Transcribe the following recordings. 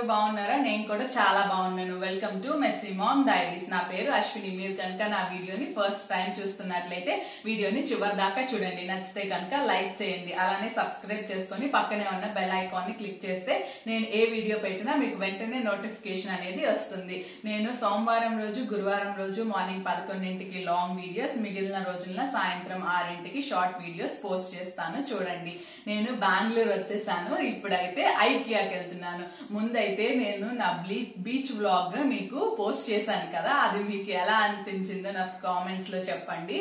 బాగున్నారా? నేను కూడా చాలా బాగున్నాను. Welcome to Messy Mom Diaries. నా పేరు అశ్విని. మీరు కనుక నా వీడియోని ఫస్ట్ టైం చూస్తున్నట్లయితే వీడియోని చివరి దాకా చూడండి. నచ్చితే కనుక లైక్ చేయండి, అలానే సబ్స్క్రైబ్ చేసుకొని పక్కనే ఉన్న బెల్ ఐకాన్ ని క్లిక్ చేస్తే నేను ఏ వీడియో పెట్టినా మీకు వెంటనే నోటిఫికేషన్ అనేది వస్తుంది. నేను సోమవారం రోజు, గురువారం రోజు మార్నింగ్ 11ంటికి లాంగ్ వీడియోస్, మిగిలిన రోజుల్లో సాయంత్రం 6ంటికి షార్ట్ వీడియోస్ పోస్ట్ చేస్తాను. చూడండి, నేను బెంగళూరు వచ్చేసాను. ఇప్పుడైతే ఐకియాకి వెళ్తున్నాను. ముందైతే నేను నా బీచ్ వ్లాగ్ మీకు పోస్ట్ చేశాను కదా, అది మీకు ఎలా అనిపించిందో నాకు కామెంట్స్ లో చెప్పండి.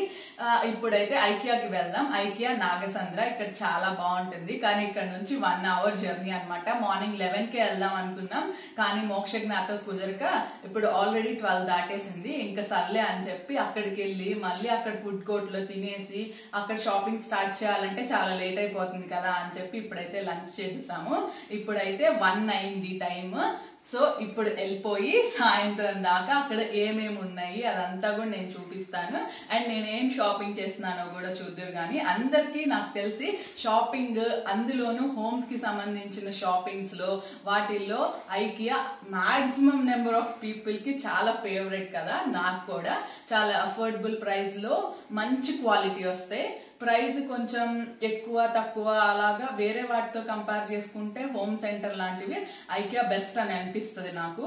ఇప్పుడైతే ఐకియాకి వెళ్దాం. ఐకియా నాగసంద్ర, ఇక్కడ చాలా బాగుంటుంది. కానీ ఇక్కడ నుంచి 1 అవర్ జర్నీ అనమాట. మార్నింగ్ 11కే వెళ్దాం అనుకున్నాం, కానీ మోక్షకి నాతో కుదరక ఇప్పుడు ఆల్రెడీ 12 దాటేసింది. ఇంకా సర్లే అని చెప్పి అక్కడికి వెళ్ళి మళ్ళీ అక్కడ ఫుడ్ కోర్ట్ లో తినేసి అక్కడ షాపింగ్ స్టార్ట్ చేయాలంటే చాలా లేట్ అయిపోతుంది కదా అని చెప్పి ఇప్పుడైతే లంచ్ చేసేసాము. ఇప్పుడైతే 1 అయింది టైం. సో ఇప్పుడు వెళ్ళిపోయి సాయంత్రం దాకా అక్కడ ఏమేమి ఉన్నాయి అదంతా కూడా నేను చూపిస్తాను. అండ్ నేనేం షాపింగ్ చేస్తున్నానో కూడా చూద్దరు. కానీ అందరికీ నాకు తెలిసి షాపింగ్, అందులోనూ హోమ్స్ కి సంబంధించిన షాపింగ్స్ లో వాటిల్లో IKEA maximum number of people కి చాలా ఫేవరెట్ కదా. నాకు కూడా చాలా అఫోర్డబుల్ ప్రైస్ లో మంచి క్వాలిటీ వస్తాయి. ప్రైస్ కొంచెం ఎక్కువ తక్కువ అలాగా వేరే వాటితో కంపేర్ చేసుకుంటే హోమ్ సెంటర్ లాంటివి ఐకియా బెస్ట్ అని అనిపిస్తుంది నాకు.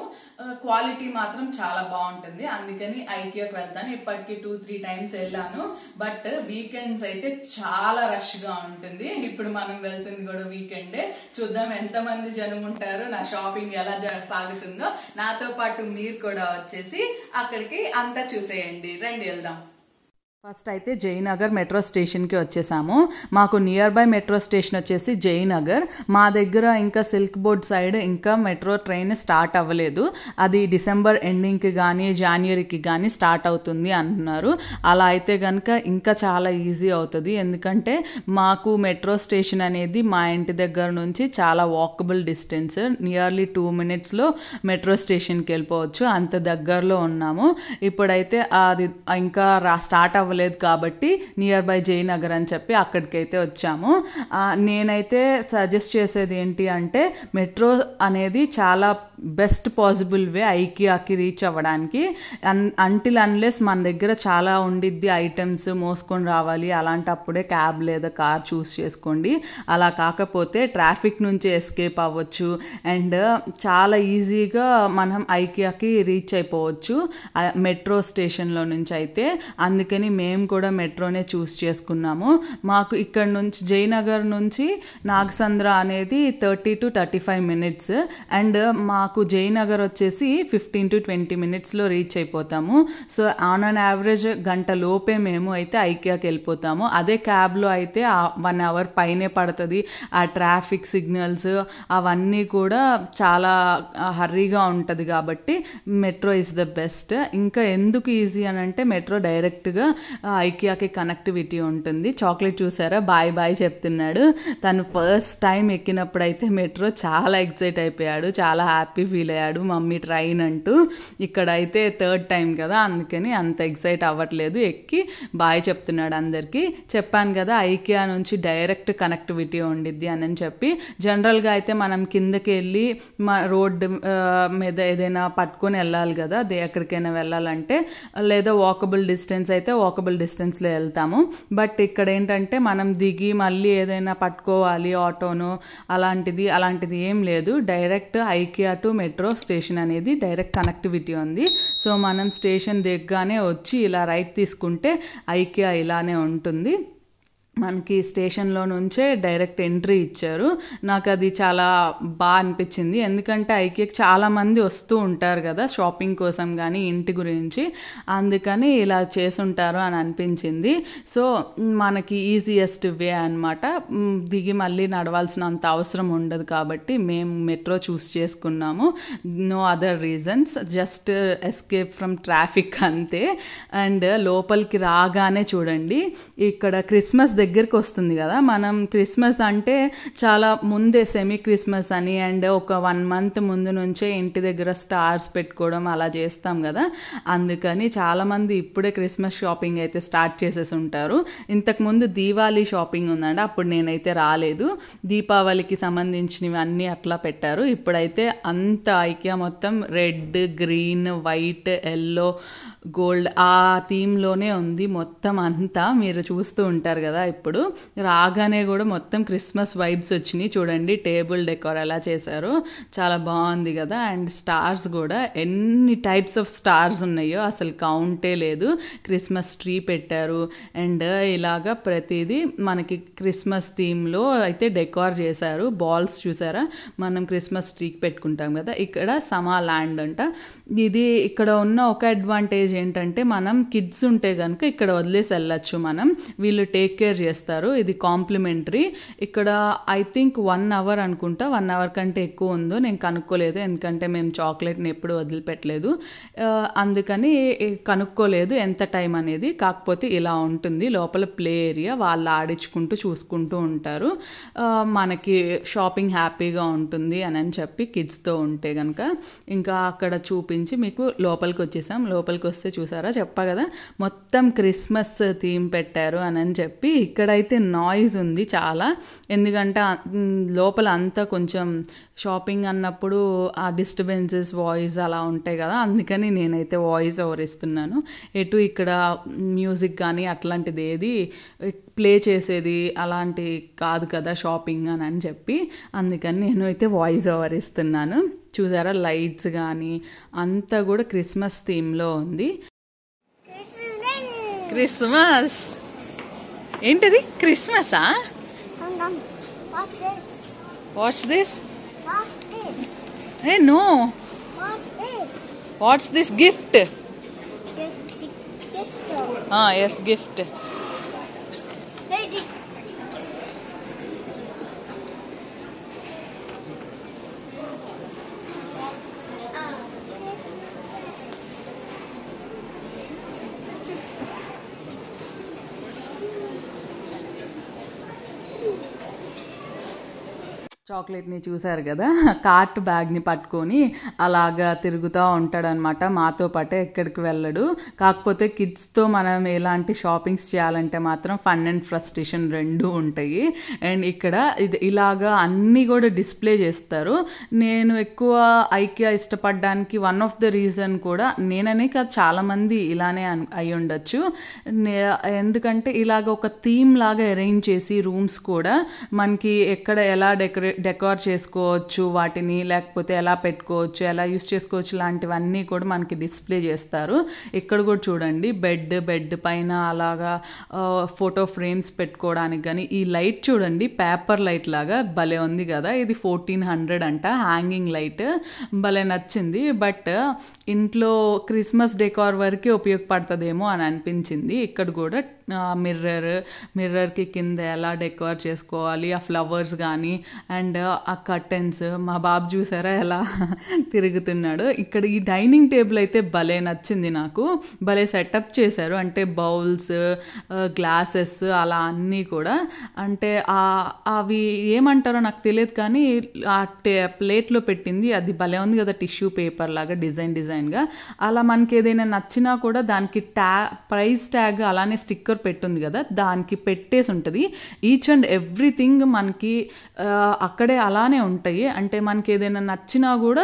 క్వాలిటీ మాత్రం చాలా బాగుంటుంది, అందుకని ఐకియాకి వెళ్తాను. ఇప్పటికి 2-3 టైమ్స్ వెళ్ళాను. బట్ వీకెండ్స్ అయితే చాలా రష్ గా ఉంటుంది. ఇప్పుడు మనం వెళ్తుంది కూడా వీకెండే. చూద్దాం ఎంతమంది జనం ఉంటారో, నా షాపింగ్ ఎలా సాగుతుందో. నాతో పాటు మీరు కూడా వచ్చేసి అక్కడికి అంతా చూసేయండి. రండి వెళ్దాం. ఫస్ట్ అయితే జయనగర్ మెట్రో స్టేషన్కి వచ్చేసాము. మాకు నియర్ బై మెట్రో స్టేషన్ వచ్చేసి జయనగర్. మా దగ్గర ఇంకా సిల్క్ బోర్డ్ సైడ్ ఇంకా మెట్రో ట్రైన్ స్టార్ట్ అవ్వలేదు. అది డిసెంబర్ ఎండింగ్కి కానీ జనవరికి కానీ స్టార్ట్ అవుతుంది అంటున్నారు. అలా అయితే కనుక ఇంకా చాలా ఈజీ అవుతుంది. ఎందుకంటే మాకు మెట్రో స్టేషన్ అనేది మా ఇంటి దగ్గర నుంచి చాలా వాకబుల్ డిస్టెన్స్. నియర్లీ 2 minutesలో మెట్రో స్టేషన్కి వెళ్ళిపోవచ్చు, అంత దగ్గరలో ఉన్నాము. ఇప్పుడైతే అది ఇంకా స్టార్ట్ అవ్వలేదు కాబట్టి నియర్ బై జయనగర్ అని చెప్పి అక్కడికైతే వచ్చాము. నేనైతే సజెస్ట్ చేసేది ఏంటి అంటే, మెట్రో అనేది చాలా బెస్ట్ పాసిబుల్ వే ఐకియాకి రీచ్ అవ్వడానికి. అంటిల్ అన్లెస్ మన దగ్గర చాలా ఉండిద్ది ఐటమ్స్ మోసుకొని రావాలి, అలాంటప్పుడే క్యాబ్ లేదా కార్ చూస్ చేసుకోండి. అలా కాకపోతే ట్రాఫిక్ నుంచి ఎస్కేప్ అవ్వచ్చు అండ్ చాలా ఈజీగా మనం ఐకియాకి రీచ్ అయిపోవచ్చు మెట్రో స్టేషన్లో నుంచి అయితే. అందుకని మేము కూడా మెట్రోనే చూస్ చేసుకున్నాము. మాకు ఇక్కడ నుంచి జయనగర్ నుంచి నాగసంద్ర అనేది 30 to 35 minutes అండ్ మాకు జయనగర్ వచ్చేసి 15 to 20 minutesలో రీచ్ అయిపోతాము. సో ఆన్ అన్ యావరేజ్ గంట లోపే మేము అయితే ఐకియాకి వెళ్ళిపోతాము. అదే క్యాబ్లో అయితే 1 hour పైనే పడుతుంది. ఆ ట్రాఫిక్ సిగ్నల్స్ అవన్నీ కూడా చాలా హర్రీగా ఉంటుంది కాబట్టి మెట్రో ఇస్ ద బెస్ట్. ఇంకా ఎందుకు ఈజీ అని అంటే, మెట్రో డైరెక్ట్గా ఐకియాకి కనెక్టివిటీ ఉంటుంది. చాక్లెట్ చూసారా, బాయ్ బాయ్ చెప్తున్నాడు. తను ఫస్ట్ టైం ఎక్కినప్పుడు అయితే మెట్రో చాలా ఎక్సైట్ అయిపోయాడు, చాలా హ్యాపీ ఫీల్ అయ్యాడు. మమ్మీ ట్రైన్ అంటూ. ఇక్కడైతే 3rd టైం కదా, అందుకని అంత ఎక్సైట్ అవ్వట్లేదు. ఎక్కి బాయ్ చెప్తున్నాడు అందరికీ. చెప్పాను కదా ఐకియా నుంచి డైరెక్ట్ కనెక్టివిటీ ఉండిద్ది అని చెప్పి. జనరల్గా అయితే మనం కిందకి వెళ్ళి రోడ్డు మీద ఏదైనా పట్టుకొని వెళ్ళాలి కదా, ఎక్కడికైనా వెళ్ళాలంటే, లేదా వాకబుల్ డిస్టెన్స్ అయితే వాకబుల్ డిస్టెన్స్లో వెళ్తాము. బట్ ఇక్కడ ఏంటంటే మనం దిగి మళ్ళీ ఏదైనా పట్టుకోవాలి, ఆటోను, అలాంటిది ఏం లేదు. Direct IKEA to metro station అనేది డైరెక్ట్ కనెక్టివిటీ ఉంది. సో మనం స్టేషన్ దిగ్గానే వచ్చి ఇలా రైట్ తీసుకుంటే ఐకియా ఇలానే ఉంటుంది. మనకి స్టేషన్లో నుంచే డైరెక్ట్ ఎంట్రీ ఇచ్చారు. నాకు అది చాలా బాగా అనిపించింది. ఎందుకంటే ఐకియాకి చాలామంది వస్తూ ఉంటారు కదా షాపింగ్ కోసం కానీ ఇంటి గురించి, అందుకని ఇలా చేసుంటారు అని అనిపించింది. సో మనకి ఈజియెస్ట్ వే అనమాట. దిగి మళ్ళీ నడవాల్సినంత అవసరం ఉండదు కాబట్టి మేము మెట్రో చూస్ చేసుకున్నాము. No other reasons, just escape from traffic అంతే. అండ్ లోపలికి రాగానే చూడండి, ఇక్కడ క్రిస్మస్ దగ్గరికి వస్తుంది కదా, మనం క్రిస్మస్ అంటే చాలా ముందే సెమీ క్రిస్మస్ అని అండ్ ఒక 1 month ముందు నుంచే ఇంటి దగ్గర స్టార్స్ పెట్టుకోవడం అలా చేస్తాం కదా, అందుకని చాలామంది ఇప్పుడే క్రిస్మస్ షాపింగ్ అయితే స్టార్ట్ చేసేసి ఉంటారు. ఇంతకుముందు దీవాళీ షాపింగ్ ఉందండి, అప్పుడు నేనైతే రాలేదు. దీపావళికి సంబంధించినవి అన్నీ అట్లా పెట్టారు. ఇప్పుడైతే అంత ఐకియా మొత్తం red, green, white, yellow, gold ఆ థీమ్లోనే ఉంది మొత్తం అంతా. మీరు చూస్తూ ఉంటారు కదా, ఇప్పుడు రాగానే కూడా మొత్తం క్రిస్మస్ వైబ్స్ వచ్చినాయి. చూడండి టేబుల్ డెకోర్ ఎలా చేశారో, చాలా బాగుంది కదా. అండ్ స్టార్స్ కూడా ఎన్ని టైప్స్ ఆఫ్ స్టార్స్ ఉన్నాయో అసలు కౌంటే లేదు. క్రిస్మస్ ట్రీ పెట్టారు అండ్ ఇలాగా ప్రతిదీ మనకి క్రిస్మస్ థీమ్లో అయితే డెకోర్ చేశారు. బాల్స్ చూసారా, మనం క్రిస్మస్ ట్రీకి పెట్టుకుంటాం కదా. ఇక్కడ సమా ల్యాండ్ అంట. ఇది ఇక్కడ ఉన్న ఒక అడ్వాంటేజ్ ఏంటంటే మనం కిడ్స్ ఉంటే కనుక ఇక్కడ వదిలేసి వెళ్ళచ్చు మనం, వీళ్ళు టేక్ కేర్ చేస్తారు. ఇది కాంప్లిమెంటరీ. ఇక్కడ ఐ థింక్ 1 hour అనుకుంటా, 1 hour కంటే ఎక్కువ ఉందో నేను కనుక్కోలేదు, ఎందుకంటే మేము చాక్లెట్ని ఎప్పుడు వదిలిపెట్టలేదు, అందుకని కనుక్కోలేదు ఎంత టైం అనేది. కాకపోతే ఇలా ఉంటుంది, లోపల ప్లే ఏరియా, వాళ్ళు ఆడించుకుంటూ చూసుకుంటూ ఉంటారు. మనకి షాపింగ్ హ్యాపీగా ఉంటుంది అని చెప్పి కిడ్స్తో ఉంటే కనుక. ఇంకా అక్కడ చూపించి మీకు లోపలికి వచ్చేసాం. లోపలికి వస్తే చూసారా, చెప్పా కదా మొత్తం క్రిస్మస్ థీమ్ పెట్టారు అని చెప్పి. ఇక్కడైతే నాయిస్ ఉంది చాలా, ఎందుకంటే లోపల అంతా కొంచెం షాపింగ్ అన్నప్పుడు ఆ డిస్టర్బెన్సెస్ వాయిస్ అలా ఉంటాయి కదా, అందుకని నేనైతే వాయిస్ ఓవర్ ఇస్తున్నాను. ఎటు ఇక్కడ మ్యూజిక్ కానీ అట్లాంటిది ఏది ప్లే చేసేది అలాంటి కాదు కదా షాపింగ్ అని చెప్పి, అందుకని నేను అయితే వాయిస్ ఓవర్ ఇస్తున్నాను. చూసారా లైట్స్ కానీ అంతా కూడా క్రిస్మస్ థీమ్లో ఉంది. క్రిస్మస్ ఏంటిది, క్రిస్మసా? What's this? Hey, no. What's this gift? Gift. Yes, gift. చాక్లెట్ని చూసారు కదా, కార్ట్ బ్యాగ్ని పట్టుకొని అలాగా తిరుగుతూ ఉంటాడనమాట. మాతో పాటే ఎక్కడికి వెళ్ళడు. కాకపోతే కిడ్స్తో మనం ఎలాంటి షాపింగ్స్ చేయాలంటే మాత్రం ఫన్ అండ్ ఫ్రస్ట్రేషన్ రెండూ ఉంటాయి. అండ్ ఇక్కడ ఇది ఇలాగా అన్నీ కూడా డిస్ప్లే చేస్తారు. నేను ఎక్కువ ఐకియా ఇష్టపడడానికి వన్ ఆఫ్ ద రీజన్ కూడా నేననే కాదు, చాలామంది ఇలానే అయి ఉండొచ్చు. ఎందుకంటే ఇలాగ ఒక థీమ్ లాగా అరేంజ్ చేసి రూమ్స్ కూడా మనకి ఎక్కడ ఎలా డెకోర్ చేసుకోవచ్చు వాటిని, లేకపోతే ఎలా పెట్టుకోవచ్చు, ఎలా యూస్ చేసుకోవచ్చు, లాంటివన్నీ కూడా మనకి డిస్ప్లే చేస్తారు. ఇక్కడ కూడా చూడండి బెడ్ పైన అలాగా ఫోటో ఫ్రేమ్స్ పెట్టుకోవడానికి కానీ. ఈ లైట్ చూడండి, పేపర్ లైట్ లాగా భలే ఉంది కదా. ఇది 1400 అంట, హ్యాంగింగ్ లైట్, భలే నచ్చింది. బట్ ఇంట్లో క్రిస్మస్ డెకోర్ వరకే ఉపయోగపడుతుందేమో అని అనిపించింది. ఇక్కడ కూడా మిర్రర్కి కింద ఎలా డెకోర్ చేసుకోవాలి, ఆ ఫ్లవర్స్ కానీ అండ్ ఆ కర్టెన్స్. మా బాబు చూసారా ఎలా తిరుగుతున్నాడు. ఇక్కడ ఈ డైనింగ్ టేబుల్ అయితే భలే నచ్చింది నాకు, భలే సెటప్ చేశారు. అంటే బౌల్స్, గ్లాసెస్ అలా అన్నీ కూడా, అంటే అవి ఏమంటారో నాకు తెలియదు కానీ ఆ ప్లేట్లో పెట్టింది అది భలే ఉంది కదా, టిష్యూ పేపర్ లాగా డిజైన్గా. అలా మనకి ఏదైనా నచ్చినా కూడా దానికి ప్రైస్ ట్యాగ్ అలానే స్టిక్కర్ పెట్టుంది కదా, దానికి పెట్టేసి ఉంటుంది. ఈచ్ అండ్ ఎవ్రీథింగ్ మనకి అక్కడే అలానే ఉంటాయి. అంటే మనకి ఏదైనా నచ్చినా కూడా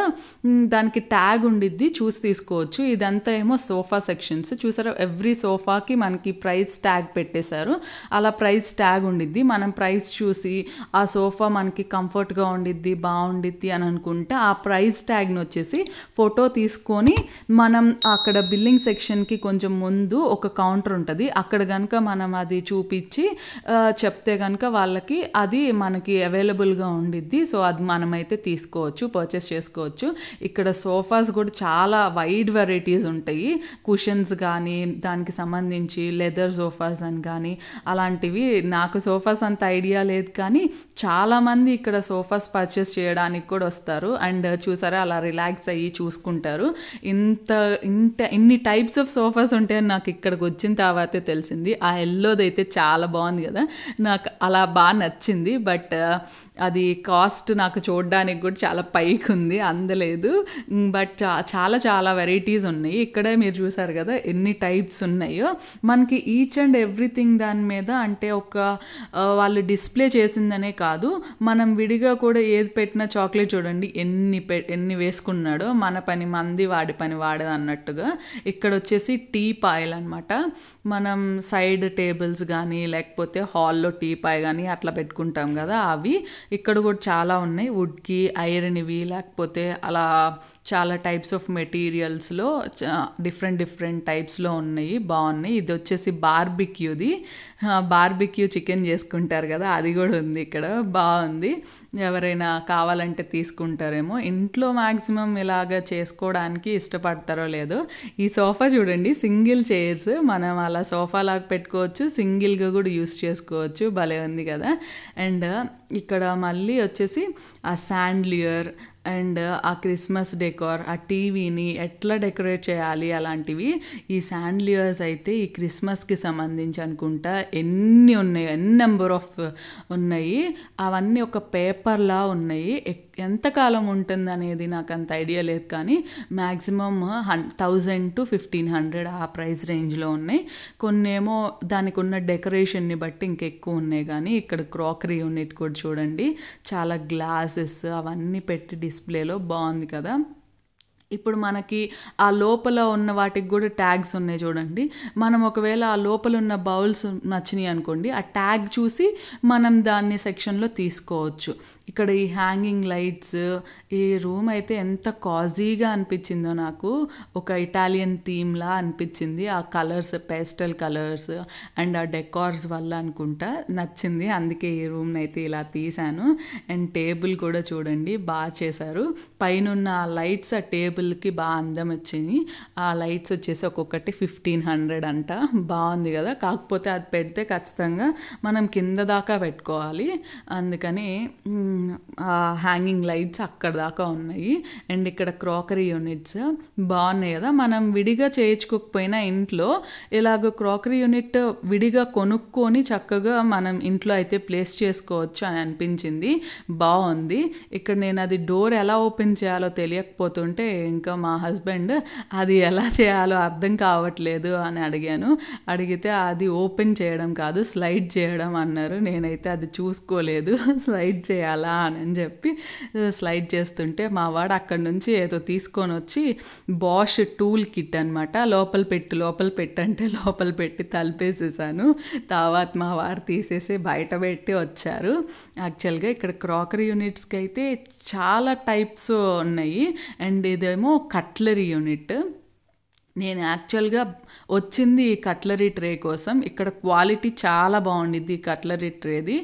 దానికి ట్యాగ్ ఉండిద్ది, చూసి తీసుకోవచ్చు. ఇదంతా ఏమో సోఫా సెక్షన్స్ చూసారా, ఎవ్రీ సోఫాకి మనకి ప్రైస్ ట్యాగ్ పెట్టేశారు. అలా ప్రైస్ ట్యాగ్ ఉండిద్ది. మనం ప్రైస్ చూసి ఆ సోఫా మనకి కంఫర్ట్గా ఉండిద్ది, బాగుండిద్ది అని అనుకుంటే ఆ ప్రైస్ ట్యాగ్ని వచ్చేసి ఫోటో తీసుకొని మనం అక్కడ బిల్లింగ్ సెక్షన్కి కొంచెం ముందు ఒక కౌంటర్ ఉంటుంది, అక్కడ కనుక మనం అది చూపించి చెప్తే కనుక వాళ్ళకి అది మనకి అవైలబుల్గా ఉండిద్ది. సో అది మనమైతే తీసుకోవచ్చు, పర్చేస్ చేసుకోవచ్చు. ఇక్కడ సోఫాస్ కూడా చాలా వైడ్ వెరైటీస్ ఉంటాయి. కుషన్స్ కానీ దానికి సంబంధించి లెదర్ సోఫాస్ అని కానీ అలాంటివి. నాకు సోఫాస్ అంత ఐడియా లేదు కానీ చాలామంది ఇక్కడ సోఫాస్ పర్చేస్ చేయడానికి కూడా వస్తారు. అండ్ చూసారా అలా రిలాక్స్ అయ్యి చూసుకుంటారు. ఇన్ని టైప్స్ ఆఫ్ సోఫాస్ ఉంటాయని నాకు ఇక్కడికి వచ్చిన తర్వాతే తెలిసింది. ఆ ఎల్లోది అయితే చాలా బాగుంది కదా, నాకు అలా బాగా నచ్చింది. బట్ అది కాస్ట్ నాకు చూడడానికి కూడా చాలా పైకి ఉంది, అందలేదు. బట్ చాలా చాలా వెరైటీస్ ఉన్నాయి. ఇక్కడే మీరు చూసారు కదా ఎన్ని టైప్స్ ఉన్నాయో. మనకి ఈచ్ అండ్ ఎవ్రీథింగ్ దాని మీద అంటే వాళ్ళు డిస్ప్లే చేసిందనే కాదు, మనం విడిగా కూడా ఏది పెట్టినా చాక్లెట్ చూడండి ఎన్ని వేసుకున్నాడో, మన పని మంది వాడి పని వాడదు అన్నట్టుగా. ఇక్కడ వచ్చేసి టీ పాయలు అనమాట. మనం సైడ్ టేబుల్స్ కానీ లేకపోతే హాల్లో టీ పాయ్ కానీ అట్లా పెట్టుకుంటాం కదా, అవి ఇక్కడ కూడా చాలా ఉన్నాయి. వుడ్కి, ఐరన్వి, లేకపోతే అలా చాలా టైప్స్ ఆఫ్ మెటీరియల్స్లో డిఫరెంట్ టైప్స్లో ఉన్నాయి, బాగున్నాయి. ఇది వచ్చేసి బార్బిక్యూ చికెన్ చేసుకుంటారు కదా, అది కూడా ఉంది ఇక్కడ, బాగుంది. ఎవరైనా కావాలంటే తీసుకుంటారేమో. ఇంట్లో మ్యాక్సిమం ఇలాగ చేసుకోవడానికి ఇష్టపడతారో లేదో. ఈ సోఫా చూడండి, సింగిల్ చైర్స్, మనం అలా సోఫా లాగా పెట్టుకోవచ్చు, సింగిల్గా కూడా యూస్ చేసుకోవచ్చు, భలే ఉంది కదా. అండ్ ఇక్కడ మళ్ళీ వచ్చేసి ఆ శాండ్లియర్ అండ్ ఆ క్రిస్మస్ డెకోర్, ఆ టీవీని ఎట్లా డెకరేట్ చేయాలి అలాంటివి. ఈ శాండ్లియర్స్ అయితే ఈ క్రిస్మస్కి సంబంధించి అనుకుంటా ఎన్ని ఉన్నాయి, నెంబర్ ఆఫ్ ఉన్నాయి. అవన్నీ ఒక పేపర్లా ఉన్నాయి. ఎంతకాలం ఉంటుంది అనేది నాకు అంత ఐడియా లేదు, కానీ మ్యాక్సిమమ్ 1000 to 1500 ఆ ప్రైస్ రేంజ్లో ఉన్నాయి. కొన్నేమో దానికి ఉన్న డెకరేషన్ని బట్టి ఇంకెక్కువ ఉన్నాయి. కానీ ఇక్కడ క్రాకరీ యూనిట్ కూడా చూడండి, చాలా గ్లాసెస్ అవన్నీ పెట్టి డిస్ప్లేలో బాగుంది కదా. ఇప్పుడు మనకి ఆ లోపల ఉన్న వాటికి కూడా ట్యాగ్స్ ఉన్నాయి చూడండి. మనం ఒకవేళ ఆ లోపల ఉన్న బౌల్స్ నచ్చినాయి అనుకోండి, ఆ ట్యాగ్ చూసి మనం దాన్ని సెక్షన్లో తీసుకోవచ్చు. ఇక్కడ ఈ హ్యాంగింగ్ లైట్స్, ఈ రూమ్ అయితే ఎంత కాజీగా అనిపించిందో నాకు, ఒక ఇటాలియన్ థీమ్లా అనిపించింది. ఆ కలర్స్, పేస్టల్ కలర్స్ అండ్ ఆ డెకార్స్ వల్ల అనుకుంటా నచ్చింది, అందుకే ఈ రూమ్ని అయితే ఇలా తీశాను. అండ్ టేబుల్ కూడా చూడండి బాగా చేశారు. పైన ఆ లైట్స్ ఆ టేబుల్కి బాగా అందం వచ్చింది. ఆ లైట్స్ వచ్చేసి ఒక్కొక్కటి 1500 అంట, బాగుంది కదా. కాకపోతే అది పెడితే ఖచ్చితంగా మనం కింద దాకా పెట్టుకోవాలి, అందుకని హ్యాంగింగ్ లైట్స్ అక్కడ దాకా ఉన్నాయి. అండ్ ఇక్కడ క్రాకరీ యూనిట్స్ బాగున్నాయి కదా. మనం విడిగా చేయించుకోకపోయినా ఇంట్లో ఇలాగ క్రాకరీ యూనిట్ విడిగా కొనుక్కొని చక్కగా మనం ఇంట్లో అయితే ప్లేస్ చేసుకోవచ్చు అని అనిపించింది, బాగుంది. ఇక్కడ నేను అది డోర్ ఎలా ఓపెన్ చేయాలో తెలియకపోతుంటే ఇంకా మా హస్బెండ్ అది ఎలా చేయాలో అర్థం కావట్లేదు అని అడిగితే అది ఓపెన్ చేయడం కాదు స్లైడ్ చేయడం అన్నారు. నేనైతే అది చూసుకోలేదు, స్లైడ్ చేయాలా అని చెప్పి స్లైడ్ చేస్తుంటే మా వాడు అక్కడి నుంచి ఏదో తీసుకొని వచ్చి బాష్ టూల్ కిట్ అనమాట, లోపల పెట్టంటే లోపల పెట్టి తలిపేసేసాను. తర్వాత మా వారు తీసేసి బయట పెట్టి వచ్చారు. యాక్చువల్గా ఇక్కడ క్రాకరీ యూనిట్స్కి అయితే చాలా టైప్స్ ఉన్నాయి. అండ్ ఇదేమో కట్లరీ యూనిట్. నేను యాక్చువల్గా వచ్చింది ఈ కట్లరీ ట్రే కోసం. ఇక్కడ క్వాలిటీ చాలా బాగుండిద్ది ఈ కట్లరీ ట్రేది,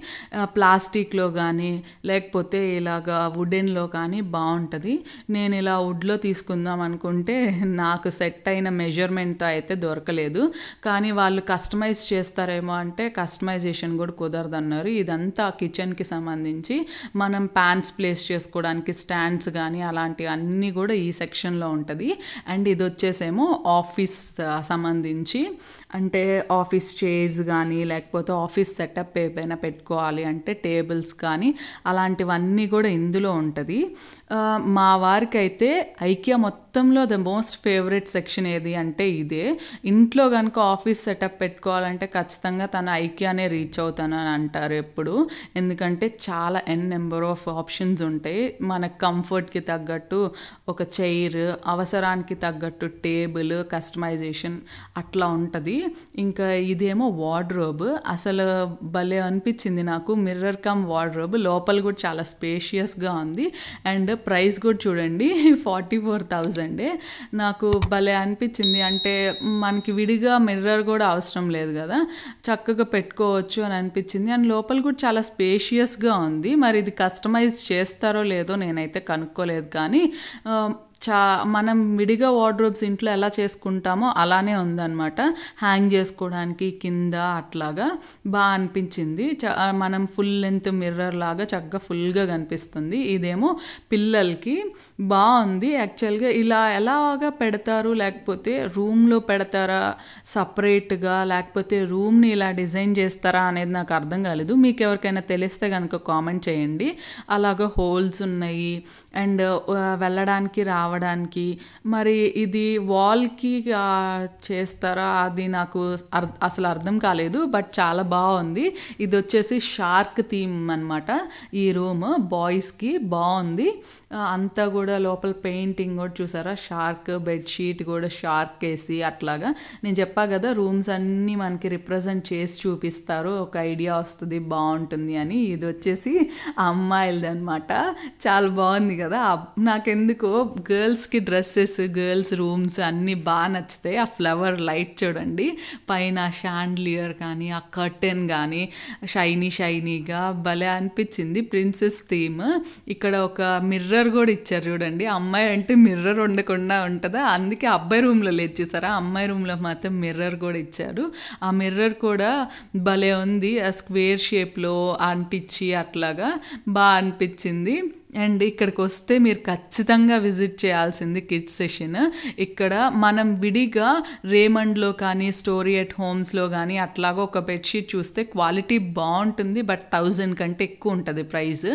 ప్లాస్టిక్లో కానీ లేకపోతే ఇలాగా వుడెన్లో కానీ బాగుంటుంది. నేను ఇలా వుడ్లో తీసుకుందాం అనుకుంటే నాకు సెట్ అయిన మెజర్మెంట్తో అయితే దొరకలేదు. కానీ వాళ్ళు కస్టమైజ్ చేస్తారేమో అంటే కస్టమైజేషన్ కూడా కుదరదన్నారు. ఇదంతా కిచెన్కి సంబంధించి మనం ప్యాన్స్ ప్లేస్ చేసుకోవడానికి స్టాండ్స్ కానీ అలాంటివి అన్నీ కూడా ఈ సెక్షన్లో ఉంటుంది. అండ్ ఇది వచ్చేసేమో ఆఫీస్ సంబంధించి, అంటే ఆఫీస్ చైర్స్ కానీ లేకపోతే ఆఫీస్ సెటప్ ఏదైనా పెట్టుకోవాలి అంటే టేబుల్స్ కానీ అలాంటివన్నీ కూడా ఇందులో ఉంటుంది. మా వారికి అయితే ఐకియా మొత్తంలో ద మోస్ట్ ఫేవరెట్ సెక్షన్ ఏది అంటే ఇదే. ఇంట్లో కనుక ఆఫీస్ సెటప్ పెట్టుకోవాలంటే ఖచ్చితంగా తను ఐకియానే రీచ్ అవుతాను అని అంటారు ఎప్పుడు, ఎందుకంటే చాలా నెంబర్ ఆఫ్ ఆప్షన్స్ ఉంటాయి. మన కంఫర్ట్కి తగ్గట్టు ఒక చైర్, అవసరానికి తగ్గట్టు టేబుల్, కస్టమైజేషన్ అట్లా ఉంటుంది. ఇంకా ఇదేమో వార్డ్రోబ్, అసలు భలే అనిపించింది నాకు. మిర్రర్ కమ్ వార్డ్రోబ్, లోపల కూడా చాలా స్పేషియస్గా ఉంది. అండ్ ప్రైస్ కూడా చూడండి 44,000. నాకు భలే అనిపించింది. అంటే మనకి విడిగా మిర్రర్ కూడా అవసరం లేదు కదా, చక్కగా పెట్టుకోవచ్చు అని అనిపించింది. అండ్ లోపల కూడా చాలా స్పేషియస్గా ఉంది. మరి ఇది కస్టమైజ్ చేస్తారో లేదో నేనైతే కనుక్కోలేదు, కానీ మనం విడిగా వార్డ్రోబ్స్ ఇంట్లో ఎలా చేసుకుంటామో అలానే ఉందన్నమాట. హ్యాంగ్ చేసుకోవడానికి కింద అట్లాగా బాగా అనిపించింది. మనం ఫుల్ లెంత్ మిర్రర్ లాగా చక్కగా ఫుల్గా కనిపిస్తుంది. ఇదేమో పిల్లలకి బాగుంది. యాక్చువల్గా ఇలా ఎలాగా పెడతారు, లేకపోతే రూమ్లో పెడతారా సపరేట్గా, లేకపోతే రూమ్ని ఇలా డిజైన్ చేస్తారా అనేది నాకు అర్థం కాలేదు. మీకు ఎవరికైనా తెలిస్తే కనుక కామెంట్ చేయండి. అలాగా హోల్స్ ఉన్నాయి అండ్ వెళ్ళడానికి రావడానికి. మరి ఇది వాల్కి చేస్తారా అది నాకు అసలు అర్థం కాలేదు. బట్ చాలా బాగుంది. ఇది వచ్చేసి షార్క్ థీమ్ అనమాట. ఈ రూమ్ బాయ్స్కి బాగుంది. అంతా కూడా లోపల పెయింటింగ్ కూడా చూసారా, షార్క్ బెడ్షీట్ కూడా షార్క్ వేసి అట్లాగా. నేను చెప్పా కదా రూమ్స్ అన్నీ మనకి రిప్రజెంట్ చేసి చూపిస్తారు, ఒక ఐడియా వస్తుంది బాగుంటుంది అని. ఇది వచ్చేసి అమ్మాయిలది అనమాట. చాలా బాగుంది కదా. నాకెందుకో గర్ల్స్కి డ్రెస్సెస్, గర్ల్స్ రూమ్స్ అన్నీ బాగా నచ్చుతాయి. ఆ ఫ్లవర్ లైట్ చూడండి, పైన షాండ్లియర్ కానీ ఆ కర్టెన్ కానీ షైనీగా భలే అనిపించింది. Princess theme. ఇక్కడ ఒక మిర్రర్ కూడా ఇచ్చారు చూడండి. అమ్మాయి అంటే మిర్రర్ ఉండకుండా ఉంటుందా, అందుకే అబ్బాయి రూమ్లో లేదు చూసారా, అమ్మాయి రూమ్లో మాత్రం మిర్రర్ కూడా ఇచ్చారు. ఆ మిర్రర్ కూడా భలే ఉంది, ఆ స్క్వేర్ షేప్లో అంటించి అట్లాగా బాగా అనిపించింది. అండ్ ఇక్కడికి వస్తే మీరు ఖచ్చితంగా విజిట్ చేయాల్సింది కిడ్స్ సెషన్. ఇక్కడ మనం విడిగా రేమండ్లో కానీ స్టోరీ ఎట్ హోమ్స్లో కానీ అట్లాగా ఒక బెడ్షీట్ చూస్తే క్వాలిటీ బాగుంటుంది, బట్ 1000 కంటే ఎక్కువ ఉంటుంది ప్రైస్.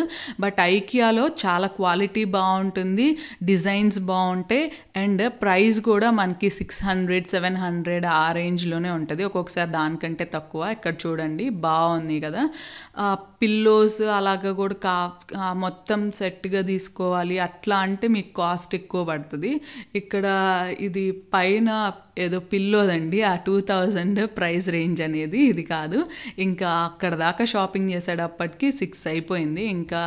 బట్ ఐకియాలో చాలా క్వాలిటీ బాగుంటుంది, డిజైన్స్ బాగుంటాయి అండ్ ప్రైస్ కూడా మనకి 600-700 ఆ రేంజ్లోనే ఉంటుంది, ఒక్కొక్కసారి దానికంటే తక్కువ. ఇక్కడ చూడండి బాగుంది కదా. పిల్లోస్ అలాగా కూడా మొత్తం సెట్గా తీసుకోవాలి అట్లా అంటే మీకు కాస్ట్ ఎక్కువ పడుతుంది. ఇక్కడ ఇది పైన ఏదో పిల్లోదండి, ఆ 2000 ప్రైస్ రేంజ్ అనేది, ఇది కాదు. ఇంకా అక్కడ దాకా షాపింగ్ చేసేటప్పటికి 6 అయిపోయింది. ఇంకా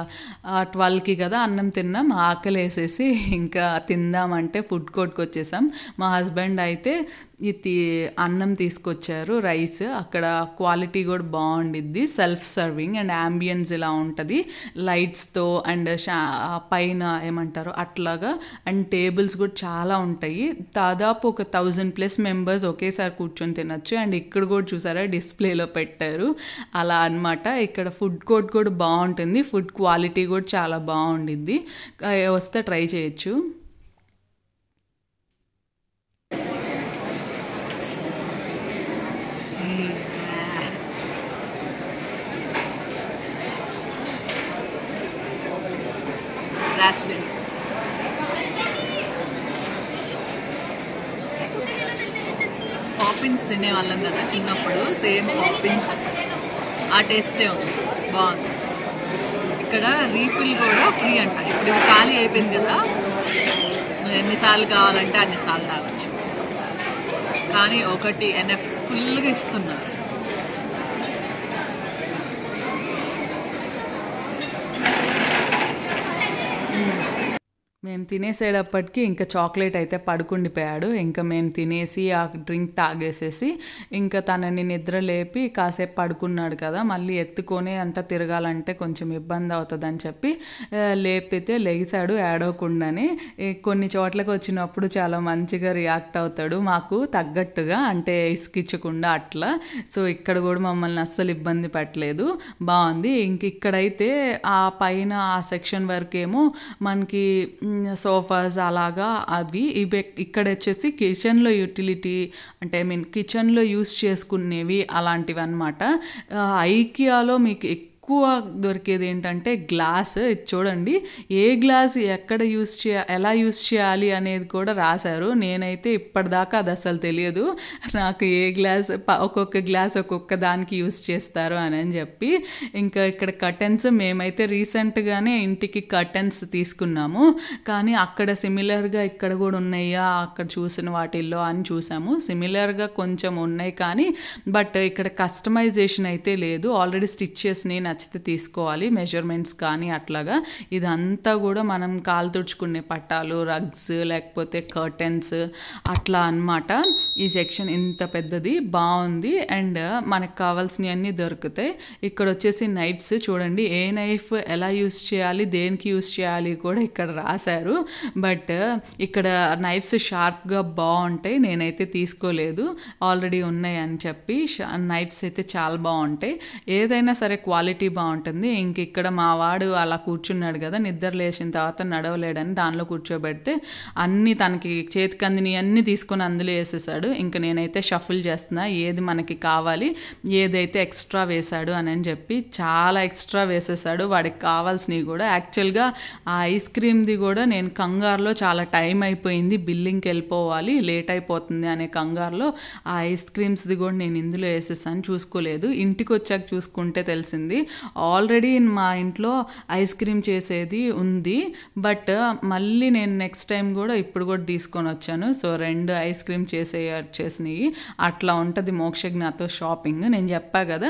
12కి కదా అన్నం తిన్నాం, ఆకలి వేసేసి ఇంకా తిందామంటే ఫుడ్ కోర్ట్కి వచ్చేసాం. మా హస్బెండ్ అయితే ఇది అన్నం తీసుకొచ్చారు, రైస్. అక్కడ క్వాలిటీ కూడా బాగుండిద్ది, సెల్ఫ్ సర్వింగ్ అండ్ అంబియన్స్ ఇలా ఉంటుంది లైట్స్తో అండ్ పైన ఏమంటారు అట్లాగా. అండ్ టేబుల్స్ కూడా చాలా ఉంటాయి, దాదాపు ఒక 1000+ మెంబర్స్ ఒకేసారి కూర్చొని తినచ్చు. అండ్ ఇక్కడ కూడా చూసారా డిస్ప్లేలో పెట్టారు అలా అనమాట. ఇక్కడ ఫుడ్ కోర్ట్ కూడా బాగుంటుంది, ఫుడ్ క్వాలిటీ కూడా చాలా బాగుండిద్ది, వస్తే ట్రై చేయొచ్చు. రాస్బెర్రీ పాపిన్స్ తినేవాళ్ళం కదా చిన్నప్పుడు, సేమ్ పాపిన్స్ ఆ టేస్టే ఉంది, బాగుంది. ఇక్కడ రీఫిల్ కూడా ఫ్రీ అంట. ఇప్పుడు ఇది ఖాళీ అయిపోయింది కదా, నువ్వు ఎన్నిసార్లు కావాలంటే అన్నిసార్లు తాగొచ్చు, కానీ ఒకటి ఎన్ఎఫ్ ఫుల్గా ఇస్తున్నారు. మేము తినేసేటప్పటికి ఇంకా చాక్లెట్ అయితే పడుకుండిపోయాడు. ఇంకా మేము తినేసి ఆ డ్రింక్ తాగేసేసి ఇంకా తనని నిద్ర లేపి కాసేపు పడుకున్నాడు కదా, మళ్ళీ ఎత్తుకొని అంతా తిరగాలంటే కొంచెం ఇబ్బంది అవుతుందని చెప్పి లేపితే లెగిసాడు ఏడవకుండానే. కొన్ని చోట్లకు వచ్చినప్పుడు చాలా మంచిగా రియాక్ట్ అవుతాడు మాకు తగ్గట్టుగా, అంటే ఇసుకిచ్చకుండా అట్లా. సో ఇక్కడ కూడా మమ్మల్ని అస్సలు ఇబ్బంది పెట్టలేదు, బాగుంది. ఇంక ఇక్కడైతే ఆ పైన ఆ సెక్షన్ వరకేమో మనకి సోఫాస్ అలాగా అవి ఇవి. ఇక్కడ వచ్చేసి కిచెన్లో యూటిలిటీ అంటే ఐ మీన్ కిచెన్లో యూస్ చేసుకునేవి అలాంటివి అనమాట. ఐకియాలో మీకు ఎక్కువ దొరికేది ఏంటంటే గ్లాస్. ఇది చూడండి, ఏ గ్లాస్ ఎక్కడ ఎలా యూస్ చేయాలి అనేది కూడా రాశారు. నేనైతే ఇప్పటిదాకా అది అసలు తెలియదు నాకు, ఏ గ్లాస్ ఒక్కొక్క గ్లాస్ ఒక్కొక్క దానికి యూస్ చేస్తారు అని చెప్పి. ఇంకా ఇక్కడ కర్టెన్స్ మేమైతే రీసెంట్గానే ఇంటికి కర్టెన్స్ తీసుకున్నాము, కానీ అక్కడ సిమిలర్గా ఇక్కడ కూడా ఉన్నాయా అక్కడ చూసిన వాటిల్లో అని చూసాము. సిమిలర్గా కొంచెం ఉన్నాయి కానీ బట్ ఇక్కడ కస్టమైజేషన్ అయితే లేదు. ఆల్రెడీ స్టిచ్ చేసినవి నచ్చితే తీసుకోవాలి, మెజర్మెంట్స్ కానీ అట్లాగా. ఇదంతా కూడా మనం కాలు తుడుచుకునే పట్టాలు, రగ్స్ లేకపోతే కర్టెన్స్ అట్లా అన్నమాట. ఈ సెక్షన్ ఇంత పెద్దది బాగుంది అండ్ మనకు కావాల్సినవన్నీ దొరుకుతాయి. ఇక్కడ వచ్చేసి నైఫ్స్ చూడండి, ఏ నైఫ్ ఎలా యూస్ చేయాలి, దేనికి యూస్ చేయాలి కూడా ఇక్కడ రాశారు. బట్ ఇక్కడ నైఫ్స్ షార్ప్గా బాగుంటాయి. నేనైతే తీసుకోలేదు, ఆల్రెడీ ఉన్నాయి అని చెప్పి. నైఫ్స్ అయితే చాలా బాగుంటాయి, ఏదైనా సరే క్వాలిటీ బాగుంటుంది. ఇంక ఇక్కడ మా వాడు అలా కూర్చున్నాడు కదా, నిద్ర లేచిన తర్వాత నడవలేడని దానిలో కూర్చోబెడితే అన్నీ తనకి చేతికి అందిని అన్నీ తీసుకొని అందులో వేసేసాడు. ఇంకా నేనైతే షఫుల్ చేస్తున్నా ఏది మనకి కావాలి, ఏదైతే ఎక్స్ట్రా వేశాడు అని చెప్పి. చాలా ఎక్స్ట్రా వేసేసాడు, వాడికి కావాల్సినవి కూడా. యాక్చువల్గా ఆ ఐస్ క్రీమ్ది కూడా నేను కంగారులో చాలా టైం అయిపోయింది, బిల్లింగ్కి వెళ్ళిపోవాలి, లేట్ అయిపోతుంది అనే కంగారులో ఆ ఐస్ క్రీమ్స్ది కూడా నేను ఇందులో వేసేసాను, చూసుకోలేదు. ఇంటికి వచ్చాక చూసుకుంటే తెలిసింది ఆల్రెడీ మా ఇంట్లో ఐస్ క్రీమ్ చేసేది ఉంది. బట్ మళ్ళీ నేను నెక్స్ట్ టైం కూడా ఇప్పుడు కూడా తీసుకొని వచ్చాను. సో 2 ఐస్ క్రీమ్ చేసినవి అట్లా ఉంటుంది మోక్షజ్ఞతో షాపింగ్. నేను చెప్పా కదా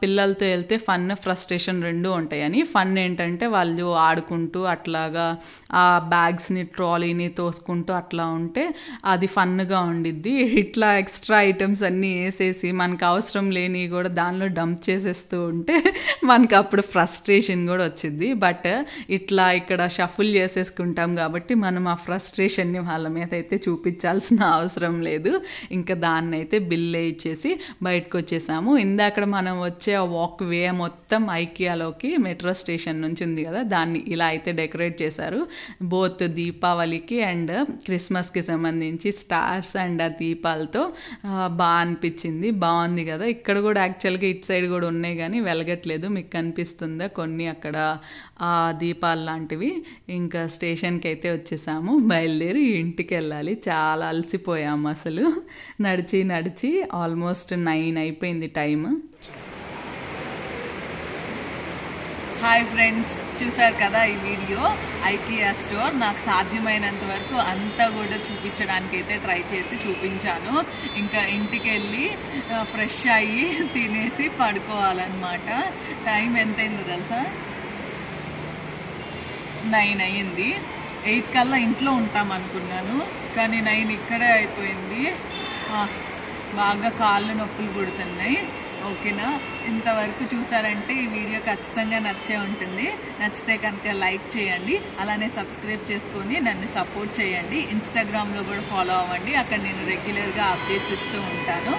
పిల్లలతో వెళ్తే ఫన్ ఫ్రస్ట్రేషన్ 2 ఉంటాయని. ఫన్ ఏంటంటే వాళ్ళు ఆడుకుంటూ అట్లాగా ఆ బ్యాగ్స్ని ట్రాలీని తోసుకుంటూ అట్లా ఉంటే అది ఫన్గా ఉండిద్ది. ఇట్లా ఎక్స్ట్రా ఐటమ్స్ అన్నీ వేసేసి మనకు అవసరం లేని కూడా దానిలో డంప్ చేసేస్తూ ఉంటే మనకు అప్పుడు ఫ్రస్ట్రేషన్ కూడా వచ్చింది. బట్ ఇట్లా ఇక్కడ షఫుల్ చేసేసుకుంటాం కాబట్టి మనం ఆ ఫ్రస్ట్రేషన్ని వాళ్ళ మీద అయితే చూపించాల్సిన అవసరం లేదు. ఇంకా దాన్ని అయితే బిల్ ఇచ్చేసి బయటకు వచ్చేసాము. ఇందాక మనం వచ్చే ఆ వాక్ వే మొత్తం ఐకియాలోకి మెట్రో స్టేషన్ నుంచి ఉంది కదా, దాన్ని ఇలా అయితే డెకరేట్ చేశారు. బోత్ దీపావళికి అండ్ క్రిస్మస్కి సంబంధించి స్టార్స్ అండ్ ఆ దీపాలతో బాగా అనిపించింది. బాగుంది కదా. ఇక్కడ కూడా యాక్చువల్గా ఇటు సైడ్ కూడా ఉన్నాయి కానీ వెలగట్లేదు, మీకు కనిపిస్తుందా కొన్ని అక్కడ దీపాలు లాంటివి. ఇంకా స్టేషన్కి అయితే వచ్చేసాము, బయలుదేరి ఇంటికి వెళ్ళాలి. చాలా అలసిపోయాము అసలు, నడిచి నడిచి ఆల్మోస్ట్ 9 అయిపోయింది టైం. హాయ్ ఫ్రెండ్స్, చూసారు కదా ఈ వీడియో. ఐకియా స్టోర్ నాకు సాధ్యమైనంత వరకు అంతా కూడా చూపించడానికి అయితే ట్రై చేసి చూపించాను. ఇంకా ఇంటికి వెళ్ళి ఫ్రెష్ అయ్యి తినేసి పడుకోవాలన్నమాట. టైం ఎంతైందో తెలుసా, 9 అయ్యింది. 8 కల్లా ఇంట్లో ఉంటాం అనుకున్నాను, కానీ 9 ఇక్కడే అయిపోయింది. బాగా కాళ్ళు నొప్పులు పుడుతున్నాయి. ఓకేనా, ఇంతవరకు చూసారంటే ఈ వీడియో ఖచ్చితంగా నచ్చే ఉంటుంది. నచ్చితే కనుక లైక్ చేయండి, అలానే సబ్స్క్రైబ్ చేసుకొని నన్ను సపోర్ట్ చేయండి. ఇన్స్టాగ్రామ్లో కూడా ఫాలో అవ్వండి, అక్కడ నేను రెగ్యులర్గా అప్డేట్స్ ఇస్తూ ఉంటాను.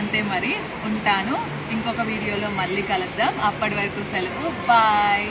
అంతే మరి, ఉంటాను. ఇంకొక వీడియోలో మళ్ళీ కలుద్దాం. అప్పటి వరకు సెలవు, బాయ్.